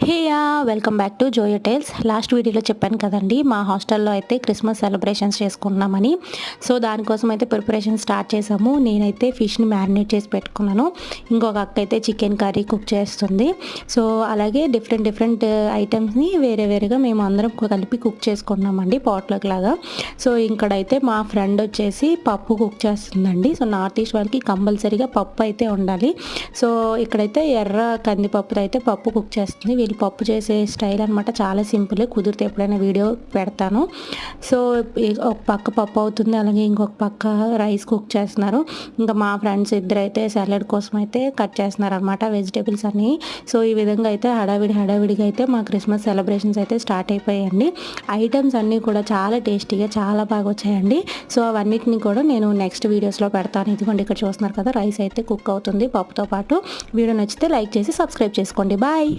Hey welcome back to Joyo Tales. Last వీడియోలో చెప్పాను కదండి, మా హాస్టల్లో అయితే క్రిస్మస్ సెలబ్రేషన్స్ చేసుకున్నామని. సో దానికోసం అయితే ప్రిపరేషన్ స్టార్ట్ చేసాము. నేనైతే ఫిష్ని మ్యారినేట్ చేసి పెట్టుకున్నాను. ఇంకొక అక్క అయితే చికెన్ కర్రీ కుక్ చేస్తుంది. సో అలాగే డిఫరెంట్ ఐటమ్స్ని వేరేగా మేము అందరం కలిపి కుక్ చేసుకున్నామండి, పాట్లక్ లాగా. సో ఇక్కడైతే మా ఫ్రెండ్ వచ్చేసి పప్పు కుక్ చేస్తుందండి. సో నార్త్ ఈస్ట్ వాళ్ళకి కంపల్సరీగా పప్పు అయితే ఉండాలి. సో ఇక్కడైతే ఎర్ర కందిపప్పుతో అయితే పప్పు కుక్ చేస్తుంది. వీళ్ళు పప్పు చేసే స్టైల్ అనమాట, చాలా సింపుల్. కుదిరితే ఎప్పుడైనా వీడియో పెడతాను. సో ఒక పక్క పప్పు అవుతుంది, అలాగే ఇంకొక పక్క రైస్ కుక్ చేస్తున్నారు. ఇంకా మా ఫ్రెండ్స్ ఇద్దరైతే సాలడ్ కోసం అయితే కట్ చేస్తున్నారు అనమాట, వెజిటేబుల్స్ అన్నీ. సో ఈ విధంగా అయితే హడావిడిగా అయితే మా క్రిస్మస్ సెలబ్రేషన్స్ అయితే స్టార్ట్ అయిపోయాయండి. ఐటమ్స్ అన్నీ కూడా చాలా టేస్టీగా చాలా బాగా వచ్చాయండి. సో అవన్నిటిని కూడా నేను నెక్స్ట్ వీడియోస్లో పెడతాను. ఇదిగోండి ఇక్కడ చూస్తున్నారు కదా, రైస్ అయితే కుక్ అవుతుంది పప్పుతో పాటు. వీడియో నచ్చితే లైక్ చేసి సబ్స్క్రైబ్ చేసుకోండి. బాయ్.